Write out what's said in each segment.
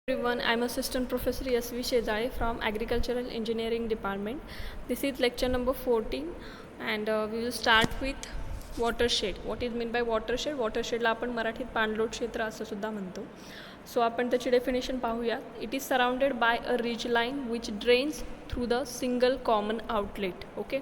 Everyone, I'm Assistant Professor S.V. Shezade from Agricultural Engineering Department. This is lecture number 14 and we will start with watershed. What is meant by watershed? Watershedला आपण मराठीत पाणलोट क्षेत्र असं सुद्धा म्हणतो. So आपण त्याची डेफिनेशन पाहूया. It is surrounded by a ridge line which drains through the single common outlet. Okay,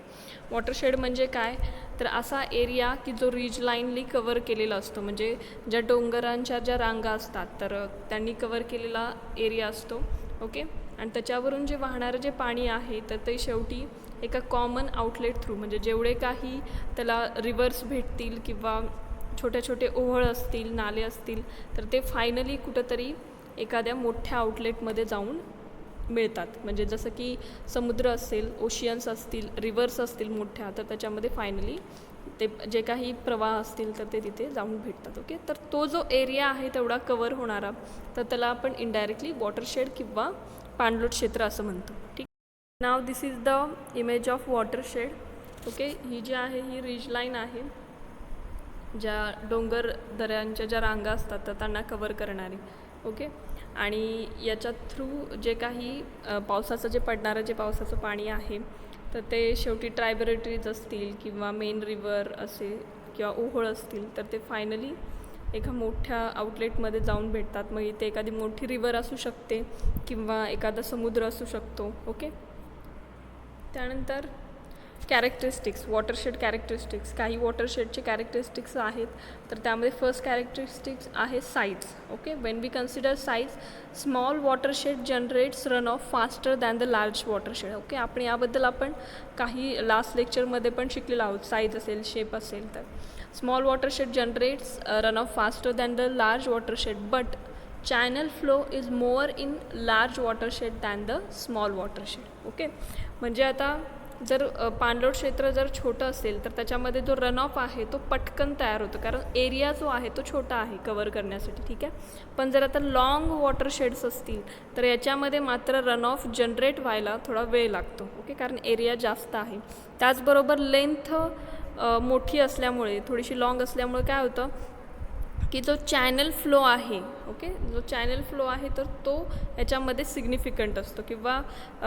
watershed म्हणजे काय, तर असा एरिया की जो रिज लाईनली कवर केलेला असतो, म्हणजे ज्या डोंगरांच्या ज्या रांगा असतात तर त्यांनी कवर केलेला एरिया असतो. ओके, आणि त्याच्यावरून जे वाहणारं जे पाणी आहे तर ते शेवटी एका कॉमन आउटलेट थ्रू, म्हणजे जेवढे काही त्याला रिव्हर्स भेटतील किंवा छोटे छोटे ओहळ असतील, नाले असतील, तर ते फायनली कुठंतरी एखाद्या मोठ्या आउटलेटमध्ये जाऊन मिळतात. म्हणजे जसं की समुद्र असेल, ओशियन्स असतील, रिव्हर्स असतील मोठ्या, तर त्याच्यामध्ये फायनली ते जे काही प्रवाह असतील तर ते तिथे जाऊन भेटतात. ओके, तर तो जो एरिया आहे तेवढा कवर होणारा, तर त्याला आपण इनडायरेक्टली वॉटरशेड किंवा पाणलोट क्षेत्र असं म्हणतो. ठीक, now this is the image of watershed. Okay, ही जी आहे ही रिज लाईन आहे, ज्या डोंगर दऱ्यांच्या ज्या रांगा असतात तर त्यांना कवर करणारी. ओके, आणि याच्या थ्रू जे काही पावसाचं जे पडणारं जे पावसाचं पाणी आहे तर ते शेवटी ट्रायबरेटरीज असतील किंवा मेन रिव्हर असेल किंवा ओहोळ असतील तर ते फायनली एका मोठ्या आउटलेटमध्ये जाऊन भेटतात. मग इथे एखादी मोठी रिव्हर असू शकते किंवा एखादा समुद्र असू शकतो. ओके, त्यानंतर कॅरेक्टरिस्टिक्स, वॉटरशेड कॅरेक्टरिस्टिक्स. काही वॉटरशेडचे कॅरेक्टरिस्टिक्स आहेत, तर त्यामध्ये फर्स्ट कॅरेक्टरिस्टिक्स आहे size. Okay, when we consider size, small watershed generates runoff faster than the large watershed. Okay, आपण याबद्दल काही लास्ट लेक्चरमध्ये पण शिकलेलो आहोत. साईज असेल, शेप असेल, तर small watershed generates runoff faster than the large watershed, but channel flow is more in large watershed than the small watershed. Okay, म्हणजे आता जर पाणलोट क्षेत्र जर छोटं असेल तर त्याच्यामध्ये जो रन ऑफ आहे तो पटकन तयार होतो, कारण एरिया जो आहे तो छोटा आहे कवर करण्यासाठी. ठीक आहे, पण जर आता लॉंग वॉटरशेड्स असतील तर याच्यामध्ये मात्र रन ऑफ जनरेट व्हायला थोडा वेळ लागतो. ओके, कारण एरिया जास्त आहे. त्याचबरोबर लेंथ मोठी असल्यामुळे, थोडीशी लॉंग असल्यामुळे काय होतं की जो चॅनल फ्लो आहे, ओके, जो चॅनल फ्लो आहे तर तो याच्यामध्ये सिग्निफिकंट असतो किंवा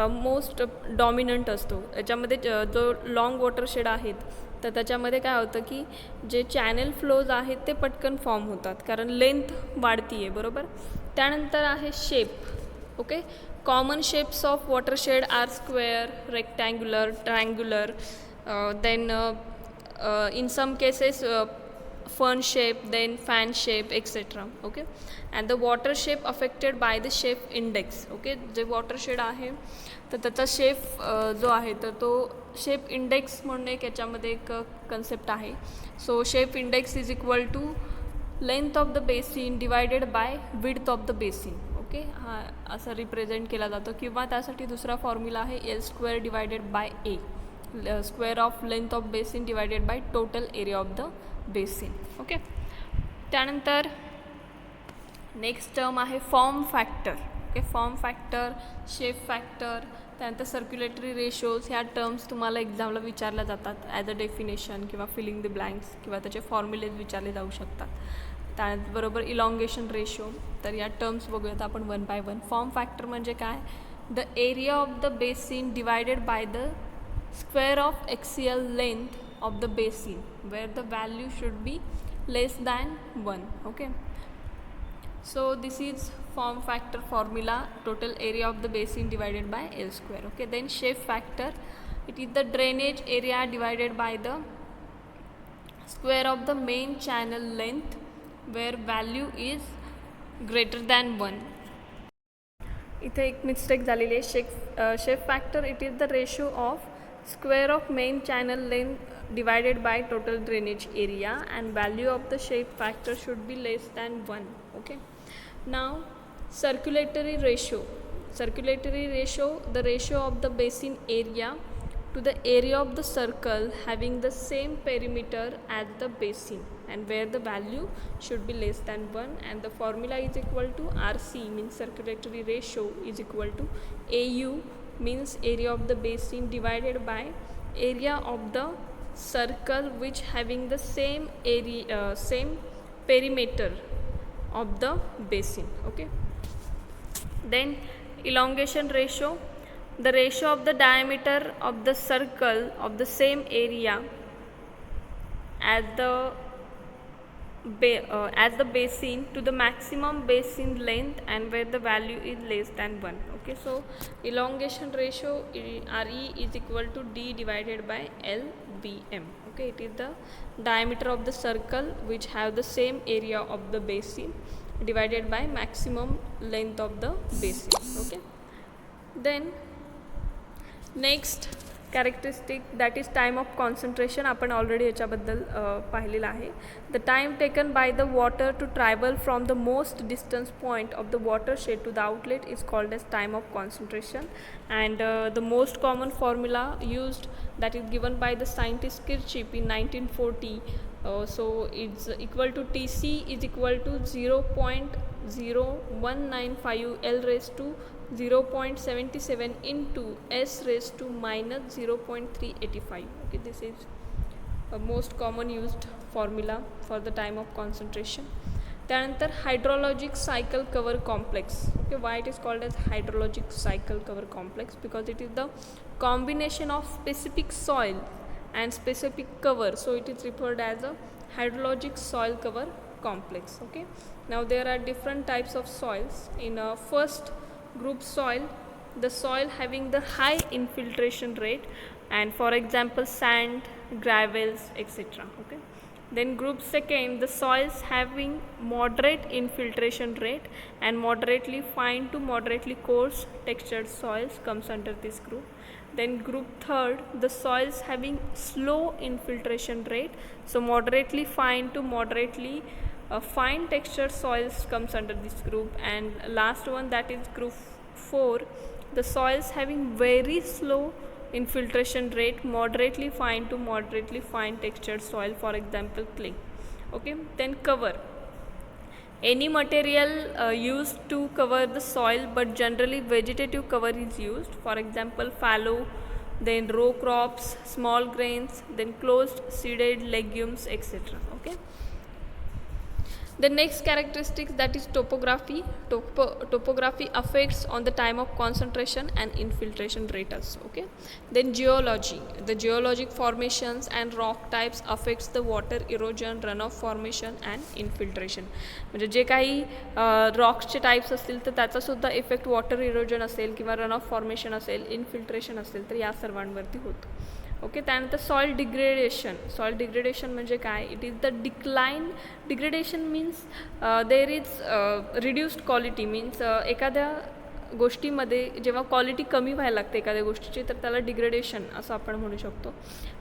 मोस्ट डॉमिनंट असतो. याच्यामध्ये जो लॉंग वॉटरशेड आहेत तर त्याच्यामध्ये काय होतं की जे चॅनल फ्लोज आहेत ते पटकन फॉर्म होतात, कारण लेंथ वाढती आहे. बरोबर. त्यानंतर आहे shape. Okay, common shapes of watershed are square, rectangular, triangular, then in some cases fern shape, then fan shape, etc. Okay, and the water shape affected by the shape index. Okay, जे watershed आहे तर त्याचा shape जो आहे तर तो shape index म्हणून एक याच्यामध्ये एक कन्सेप्ट आहे. So shape index is equal to length of the basin divided by width of the basin. Okay, हा असा रिप्रेझेंट केला जातो, किंवा त्यासाठी दुसरा फॉर्म्युला आहे L² divided by A, square of length of basin divided by total area of the basin. Okay, त्यानंतर next term आहे form factor. Okay, form factor, shape factor, त्यानंतर सर्क्युलेटरी रेशोज, ह्या टर्म्स तुम्हाला एक्झामला विचारल्या जातात ॲज अ डेफिनेशन किंवा feeling the blanks, किंवा त्याचे फॉर्म्युलेज विचारले जाऊ शकतात. त्याबरोबर इलॉंगेशन रेशो. तर या टर्म्स बघूयात आपण one by one. Form factor म्हणजे काय, the area of the basin divided by the square of axial length of the basin where the value should be less than 1. Okay, so this is form factor formula, total area of the basin divided by L². Okay, then shape factor, it is the drainage area divided by the square of the main channel length where value is greater than 1. इथे एक mistake झालेली आहे. Shape factor, it is the ratio of square of main channel length divided by total drainage area, and value of the shape factor should be less than 1. Okay, now circulatory ratio. Circulatory ratio, the ratio of the basin area to the area of the circle having the same perimeter as the basin, and where the value should be less than 1, and the formula is equal to RC, means circulatory ratio, is equal to AU, means area of the basin divided by area of the circle which having the same area, same perimeter of the basin. Okay, Then elongation ratio, the ratio of the diameter of the circle of the same area as the basin to the maximum basin length and where the value is less than 1. Okay, so elongation ratio RE is equal to D divided by LBM. Okay, it is the diameter of the circle which have the same area of the basin divided by maximum length of the basin. Okay, then next characteristic that is time of concentration. आपण already याच्याबद्दल पाहिलेलं आहे. The time taken by the water to travel from the most distance point of the watershed to the outlet is called as time of concentration. And the most common formula used that is given by the scientist Kirchhoff in 1940. So it's equal to Tc is equal to 0.0195 L raised to 0.77 into S raised to minus 0.385. Okay, this is a most common used formula for the time of concentration. त्यानंतर hydrologic cycle cover complex. Okay, why it is called as hydrologic cycle cover complex because it is the combination of specific soil and specific cover, so it is referred as a hydrologic soil cover complex. Okay, now there are different types of soils. In a first group soil, the soil having the high infiltration rate, and for example sand, gravels, etc. Okay, then group second, the soils having moderate infiltration rate and moderately fine to moderately coarse textured soils comes under this group. Then group third, the soils having slow infiltration rate, so moderately fine to moderately fine textured soils comes under this group. And last one, that is group 4, the soils having very slow infiltration rate, moderately fine to moderately fine textured soil, for example clay. Okay, then cover, any material used to cover the soil, but generally vegetative cover is used, for example fallow, then row crops, small grains, then closed seeded legumes, etc. Okay, the next characteristics, that is topography. Topography affects on the time of concentration and infiltration rate also. Okay, then geology, the geologic formations and rock types affects the water erosion, runoff formation and infiltration. म्हणजे जे काही रॉक्सचे types असतील तर त्याचा सुद्धा effect water erosion असेल किंवा runoff formation असेल, इन्फिल्ट्रेशन असेल, तर या सर्वांवरती होतं. ओके, त्यानंतर सॉइल डिग्रेडेशन. सॉइल डिग्रेडेशन म्हणजे काय? It is the degradation means there is reduced quality, means एखाद्या गोष्टीमध्ये जेव्हा क्वालिटी कमी व्हायला लागते एखाद्या गोष्टीची तर त्याला डिग्रेडेशन असं आपण म्हणू शकतो.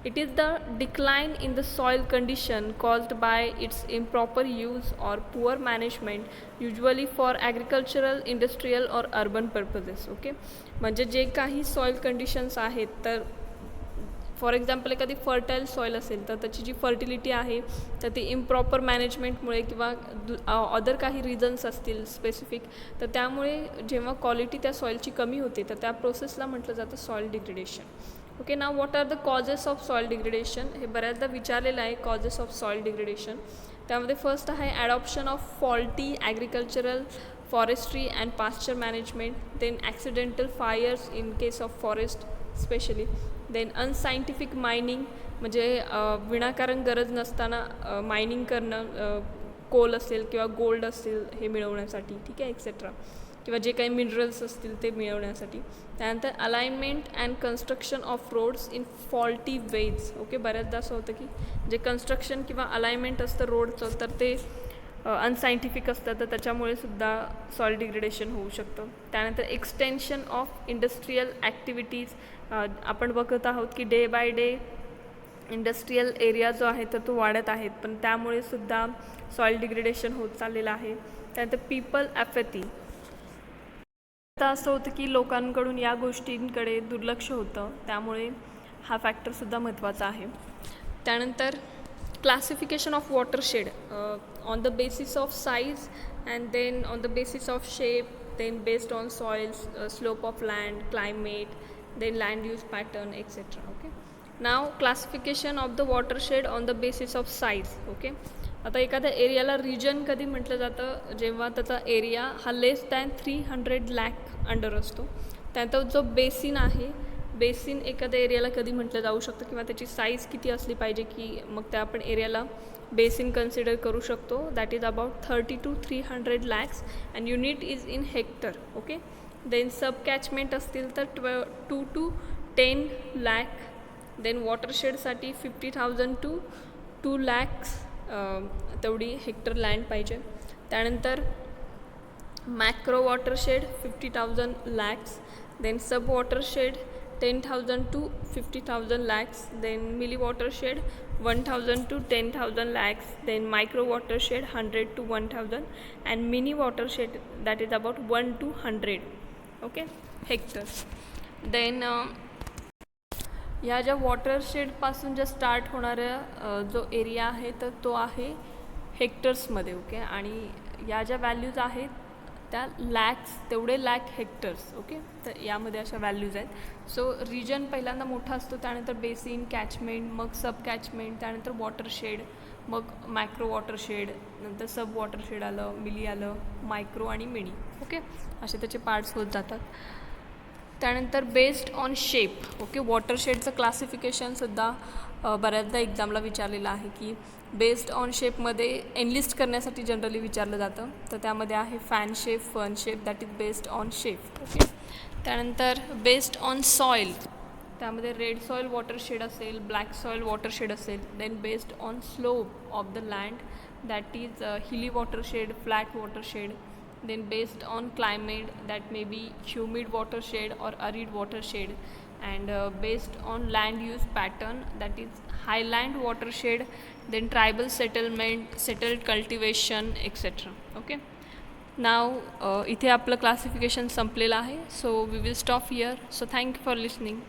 It is the decline in the soil condition caused by its improper use or poor management usually for agricultural, industrial or urban purposes. Okay, म्हणजे जे काही सॉइल कंडिशन्स आहेत तर फॉर एक्झाम्पल एखादी फर्टाईल सॉईल असेल तर त्याची जी फर्टिलिटी आहे तर ती इम्प्रॉपर मॅनेजमेंटमुळे किंवा अदर काही रिझन्स असतील स्पेसिफिक, तर त्यामुळे जेव्हा क्वालिटी त्या सॉईलची कमी होते तर त्या प्रोसेसला म्हटलं जातं soil degradation. Okay, now what are the causes of soil degradation, हे बऱ्याचदा विचारलेलं आहे कॉजेस ऑफ सॉईल डिग्रेडेशन. त्यामध्ये फर्स्ट आहे adoption of faulty agricultural, forestry and pasture management, then accidental fires in case of forest specially, then unscientific mining म्हणजे विनाकारण गरज नसताना मायनिंग करणं, कोल असेल किंवा गोल्ड असेल हे मिळवण्यासाठी, ठीक आहे, एक्सेट्रा, किंवा जे काही मिनरल्स असतील ते मिळवण्यासाठी. त्यानंतर alignment and construction of roads in faulty ways. Okay, बऱ्याचदा असं होतं की जे कन्स्ट्रक्शन किंवा अलाइनमेंट असतं रोडचं तर ते अनसायंटिफिक असतं, तर त्याच्यामुळे सुद्धा सॉइल डिग्रेडेशन होऊ शकतं. त्यानंतर एक्सटेन्शन ऑफ इंडस्ट्रियल ॲक्टिव्हिटीज, आपण बघत आहोत की day by day industrial area जो आहे तर तो वाढत आहेत, पण त्यामुळे सुद्धा सॉइल डिग्रेडेशन होत चाललेलं आहे. त्यानंतर पीपल ॲपॅथी, आता असं होतं की लोकांकडून या गोष्टींकडे दुर्लक्ष होतं, त्यामुळे हा फॅक्टरसुद्धा महत्त्वाचा आहे. त्यानंतर classification of watershed on the basis of size and then on the basis of shape, then based on soils, slope of land, climate, then land use pattern, etc. Okay, now classification of the watershed on the basis of size. Okay, आता एखाद्या एरियाला region कधी म्हटलं जातं, जेव्हा त्याचा area हा लेस than 300 lakh under असतो. त्यानंतर जो बेसिन आहे, बेसिन एखाद्या एरियाला कधी म्हटलं जाऊ शकतं किंवा त्याची साईज किती असली पाहिजे की मग त्या आपण एरियाला बेसिन कन्सिडर करू शकतो. That is about 30 to 300 lakhs and unit is in hectare. Okay. Then sub catchment असतील तर 2 to 10 लॅक. देन वॉटरशेडसाठी 50,000 to 2 लॅक्स तेवढी हेक्टर लँड पाहिजे. त्यानंतर macro watershed 50,000 lakhs. Then sub watershed 10,000 to 50,000 lakhs. Then milli watershed 1,000 to 10,000 lakhs. Then micro watershed 100 to 1,000 and mini watershed that is about 1 to 100. Okay, hectares. Then ह्या ज्या वॉटरशेडपासून ज्या start होणाऱ्या जो area आहे तर तो आहे हेक्टर्समध्ये. ओके. आणि या ज्या व्हॅल्यूज आहेत त्या लॅक्स, तेवढे लॅक हेक्टर्स. ओके. तर यामध्ये अशा व्हॅल्यूज आहेत. सो रिजन पहिल्यांदा मोठा असतो, त्यानंतर बेसिन, कॅचमेंट, मग सब कॅचमेंट, त्यानंतर वॉटरशेड, मग मॅक्रो वॉटरशेड, नंतर सब वॉटरशेड आलं, मिली आलं, मायक्रो आणि मिनी. ओके. असे त्याचे पार्ट्स होत जातात. त्यानंतर बेस्ड ऑन शेप. ओके. वॉटरशेडचं क्लासिफिकेशनसुद्धा बऱ्याचदा एक्झामला विचारलेलं आहे की बेस्ड ऑन शेपमध्ये एनलिस्ट करण्यासाठी जनरली विचारलं जातं. तर त्यामध्ये आहे fan shape, fern shape, that is based on shape. Okay. त्यानंतर बेस्ड ऑन सॉईल, त्यामध्ये रेड सॉईल वॉटरशेड असेल, ब्लॅक सॉईल वॉटरशेड असेल. Then based on slope of the land, that is hilly watershed, flat watershed. Then based on climate, that may be humid watershed or arid watershed. And based on land use pattern, that is highland watershed. Then tribal settlement, settled cultivation, etc. Okay. Now इथे आपलं classification संपलेलं आहे. So we will stop here. So thank you for listening.